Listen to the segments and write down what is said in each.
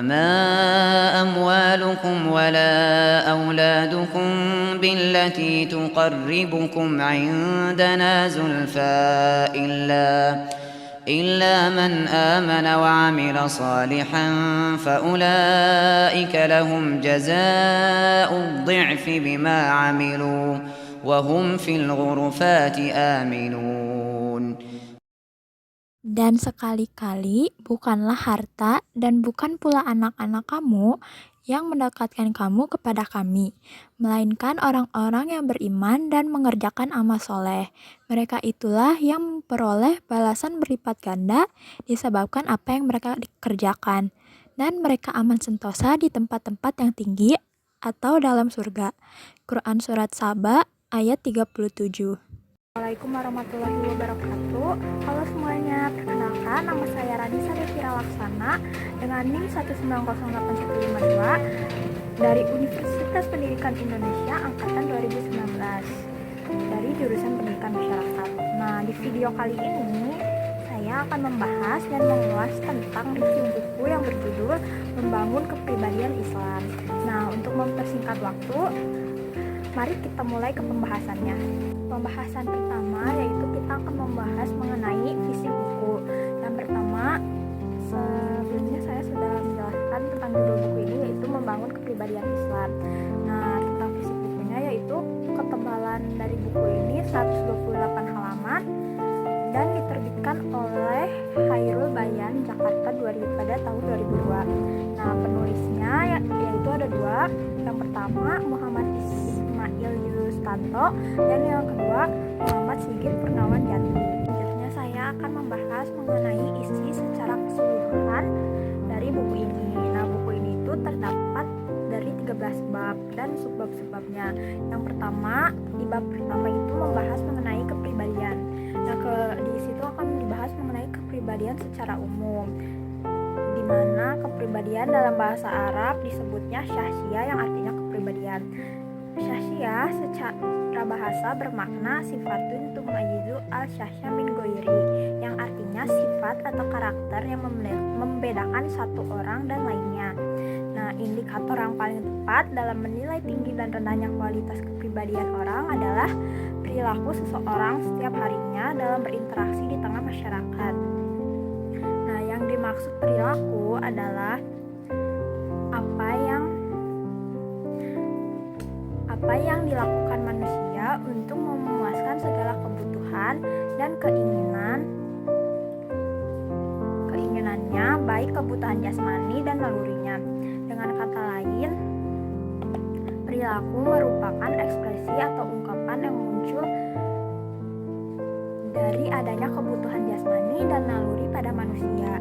وما أموالكم ولا أولادكم بالتي تقربكم عندنا زلفى إلا من آمن وعمل صالحا فأولئك لهم جزاء الضعف بما عملوا وهم في الغرفات آمنون. Dan sekali-kali bukanlah harta dan bukan pula anak-anak kamu yang mendekatkan kamu kepada kami, melainkan orang-orang yang beriman dan mengerjakan amal soleh. Mereka itulah yang memperoleh balasan berlipat ganda disebabkan apa yang mereka kerjakan. Dan mereka aman sentosa di tempat-tempat yang tinggi atau dalam surga. Quran Surat Saba ayat 37. Assalamualaikum warahmatullahi wabarakatuh. Halo semuanya, perkenalkan nama saya Radisa Devira Laksana dengan NIM 1908152 dari Universitas Pendidikan Indonesia Angkatan 2019 dari jurusan Pendidikan Masyarakat. Nah, di video kali ini saya akan membahas dan mengulas tentang review buku yang berjudul Membangun Kepribadian Islam. Nah, untuk mempersingkat waktu, mari kita mulai ke pembahasannya. Pembahasan pertama yaitu kita akan membahas mengenai visi buku. Yang pertama, sebelumnya saya sudah menjelaskan tentang judul buku ini yaitu Membangun Kepribadian Islam. Nah, tentang visi bukunya yaitu ketebalan dari buku ini 128 halaman dan diterbitkan oleh Khairul Bayan Jakarta pada tahun 2002. Nah, penulisnya yaitu ada dua. Yang pertama Muhammad Ismail Yustanto dan yang kedua Muhammad Sigit Purnawan Jati. Selanjutnya saya akan membahas mengenai isi secara keseluruhan dari buku ini. Nah, buku ini itu terdapat dari 13 bab dan subbab-subbabnya. Yang pertama, di bab pertama itu membahas mengenai kepribadian. Nah, di situ akan dibahas mengenai kepribadian secara umum, di mana kepribadian dalam bahasa Arab disebutnya syahsiyah yang artinya kepribadian. Syahsiyah secara bahasa bermakna sifatun tumayizu al-syahsya min ghairi, yang artinya sifat atau karakter yang membedakan satu orang dan lainnya. Nah, indikator yang paling tepat dalam menilai tinggi dan rendahnya kualitas kepribadian orang adalah perilaku seseorang setiap harinya dalam berinteraksi di tengah masyarakat. Nah, yang dimaksud perilaku adalah apa yang dilakukan manusia untuk memuaskan segala kebutuhan dan keinginannya, baik kebutuhan jasmani dan nalurinya. Dengan kata lain, perilaku merupakan ekspresi atau ungkapan yang muncul dari adanya kebutuhan jasmani dan naluri pada manusia.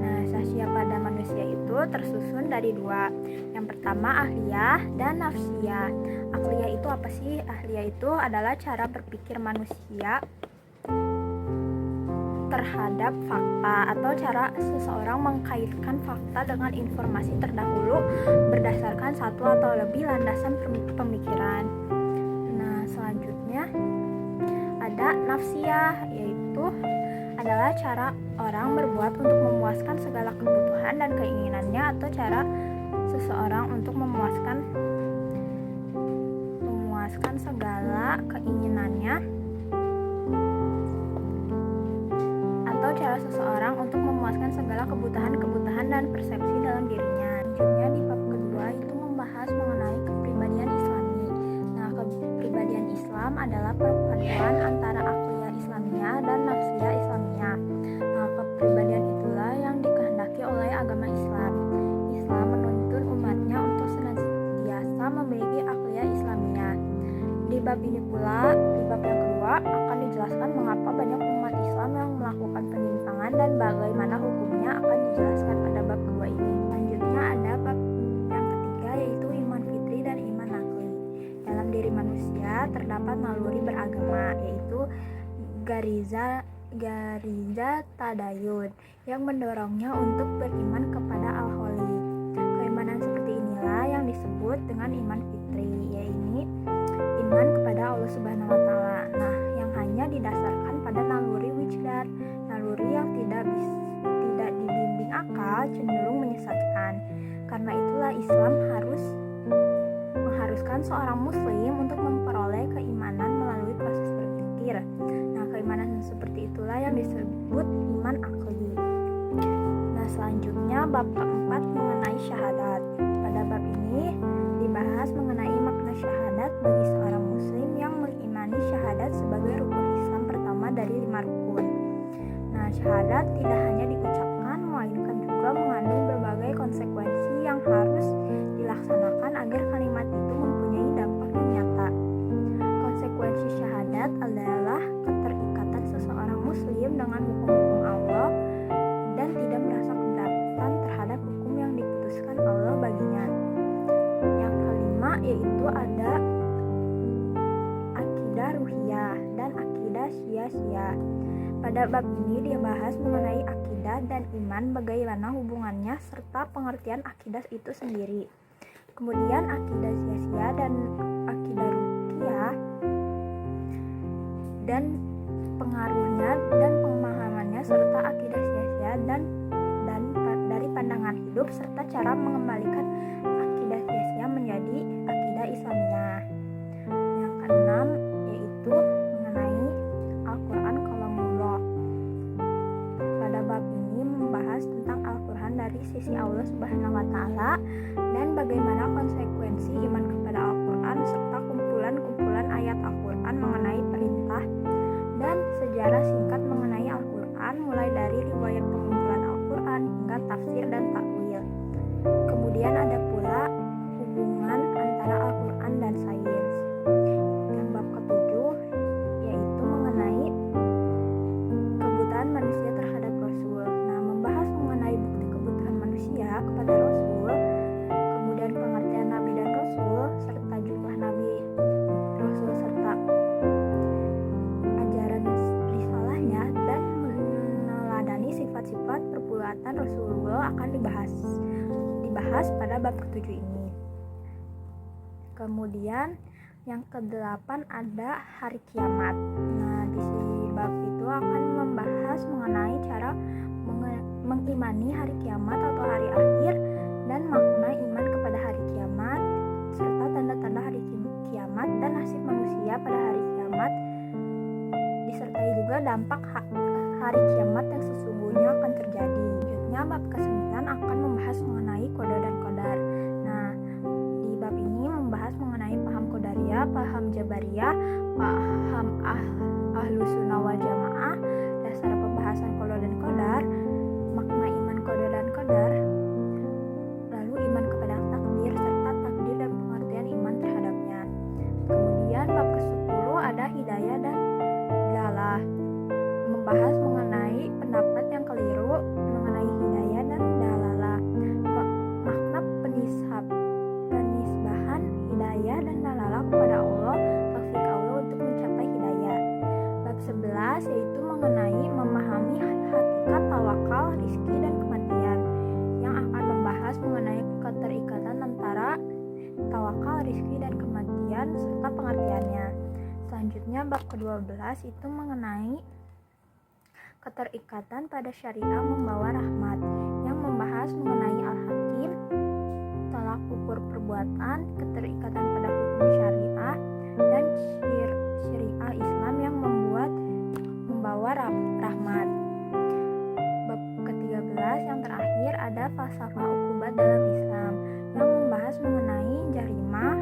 Nah, syahsiyah pada manusia itu tersusun dari dua. Yang pertama ahliyah dan nafsiyah. Ahliyah itu apa sih? Ahliyah itu adalah cara berpikir manusia terhadap fakta atau cara seseorang mengkaitkan fakta dengan informasi terdahulu berdasarkan satu atau lebih landasan pemikiran. Nah, selanjutnya ada nafsiyah, yaitu adalah cara orang berbuat untuk memuaskan segala kebutuhan dan keinginannya atau cara seseorang untuk memuaskan segala keinginannya atau cara seseorang untuk memuaskan segala kebutuhan dan persepsi dalam dirinya. Selanjutnya di bab kedua itu membahas mengenai kepribadian Islami. Nah, kepribadian Islam adalah perpaduan antara akliyah Islamiyah dan nafsiyah Islamiyah. Nah, kepribadian itulah yang dikehendaki oleh agama Islam. Islam menuntun umatnya untuk senantiasa memiliki akliyah Islamiyah. Di bab ini pula, di bab yang kedua akan dijelaskan mengapa banyak umat Islam yang melakukan penyimpangan dan bagaimana hukumnya akan dijelaskan pada bab kedua ini. Selanjutnya ada bab yang ketiga yaitu iman fitri dan iman nakli. Dalam diri manusia terdapat naluri beragama yaitu gariza tadayun yang mendorongnya untuk beriman kepada al-holi. Keimanan seperti inilah yang disebut dengan iman fitri, yaitu iman kepada Allah Subhanahu wa taala. Nah, yang hanya didasarkan pada naluri wijdan, naluri yang tidak dibimbing akal cenderung menyesatkan. diharuskan seorang muslim untuk memperoleh keimanan melalui proses berpikir. Nah, keimanan seperti itulah yang disebut iman akli. Nah, selanjutnya bab keempat mengenai syahadat. Pada bab ini dibahas mengenai makna syahadat bagi seorang muslim yang mengimani syahadat sebagai rukun Islam pertama dari 5 rukun. Nah, syahadat tidak hanya diucapkan, melainkan juga mengandung berbagai konsekuensi yang harus dilaksanakan agar kalimat itu mempunyai dampak yang nyata. Konsekuensi syahadat adalah keterikatan seseorang muslim dengan hukum-hukum Allah dan tidak merasa keberatan terhadap hukum yang diputuskan Allah baginya. Yang kelima yaitu ada akidah ruhiyah dan akidah sia-sia. Pada bab ini dia bahas mengenai akidah dan iman, bagaimana hubungannya serta pengertian akidah itu sendiri. Kemudian akidah sia-sia dan akidah ruhiyah dan pengaruhnya dan pemahamannya serta akidah sia-sia dan dari pandangan hidup serta cara mengembalikan akidah sia-sia menjadi akidah Islamiyah. Yang keenam yaitu mengenai Al-Quran Kalamullah. Pada bab ini membahas tentang Al-Quran dari sisi Allah Subhanahu wa Ta'ala dan bagaimana konsekuensi iman kepada Al-Quran serta kumpulan-kumpulan ayat Al-Quran mengenai perintah dan sejarah singkat mengenai Al-Quran, mulai dari riwayat pengumpulan Al-Quran hingga tafsir dan takwil. Kemudian ada pula hubungan antara Al-Quran dan sains. Yang bab ketujuh yaitu mengenai kebutuhan manusia terhadap Rasul. Nah, membahas mengenai bukti kebutuhan manusia kepada Rasul, kemudian pengertian Nabi dan Rasul, serta jumlah Nabi Rasul serta ajaran risalahnya, dan meneladani sifat-sifat perbuatan Rasulullah akan dibahas pada bab ketujuh ini. Kemudian yang kedelapan ada hari kiamat. Nah, di bab itu akan membahas mengenai cara mengimani hari kiamat atau hari akhir dan makna iman kepada hari kiamat serta tanda-tanda hari kiamat dan nasib manusia pada hari kiamat, disertai juga dampak hari kiamat yang sesungguhnya akan terjadi. Selanjutnya bab ke-9 akan membahas mengenai qada dan qadar. Nah, di bab ini membahas mengenai paham qadariyah, paham jabariyah, paham ahlus sunnah wal jamaah, dasar pembahasan qada dan qadar, makna iman qada dan qadar, lalu iman kepada takdir serta takdir dan pengertian iman terhadapnya. Kemudian bab ke-10 ada hidayah dan dalalah, membahas mengenai pendapat yang keliru mengenai hidayah dan dalalah, makna penisbahan hidayah dan dalalah kepada Allah, taufik Allah untuk mencapai hidayah. Bab 11 yaitu mengenai memahami hakikat tawakal, rizki dan kematian, yang akan membahas mengenai keterikatan antara tawakal, rizki dan kematian serta pengertiannya. Selanjutnya bab ke-12 itu mengenai keterikatan pada syariah membawa rahmat, yang membahas mengenai al-hakim, tolak ukur perbuatan, keterikatan pada hukum syariah, dan syariah Islam yang membawa rahmat. Bab ke-13 yang terakhir ada falsafah ukubat dalam Islam, yang membahas mengenai jarimah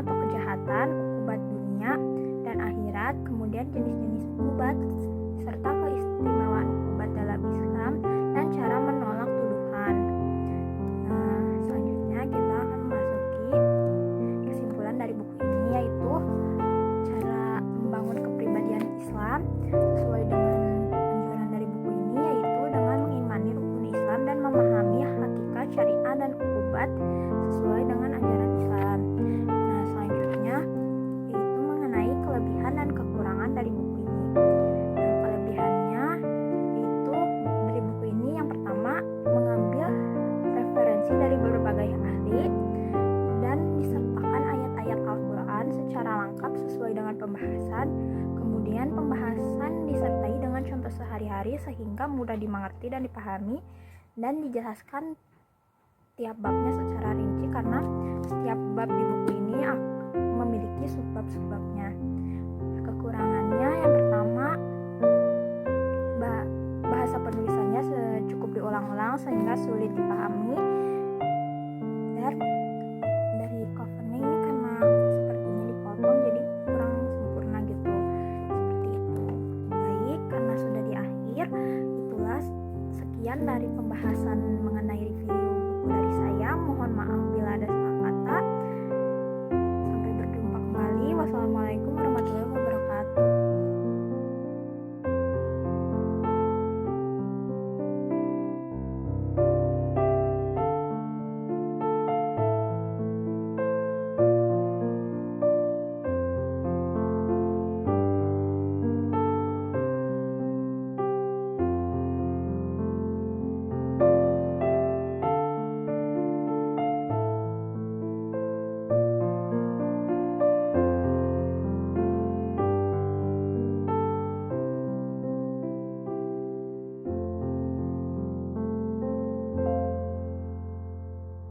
atau kejahatan, ukubat dunia dan akhirat, kemudian jenis-jenis ukubat serta keistimewaan ukubat dalam Islam dan cara menolak tuduhan. Nah, selanjutnya kita akan memasuki kesimpulan dari buku ini, yaitu cara membangun kepribadian Islam sesuai dengan anjuran dari buku ini, yaitu dengan mengimani rukun Islam dan memahami hakikat syariah dan ukubat sesuai dengan ajaran Islam. Nah, selanjutnya yaitu mengenai kelebihan dan kekurangan dari buku ini. Kelebihannya itu dari buku ini yang pertama mengambil referensi dari berbagai ahli dan disertakan ayat-ayat Al-Quran secara lengkap sesuai dengan pembahasan. Kemudian pembahasan disertai dengan contoh sehari-hari sehingga mudah dimengerti dan dipahami, dan dijelaskan setiap babnya secara rinci karena setiap bab di buku ini memiliki subbab-subbabnya. Kekurangannya yang pertama, bahasa penulisannya cukup diulang-ulang sehingga sulit dipahami.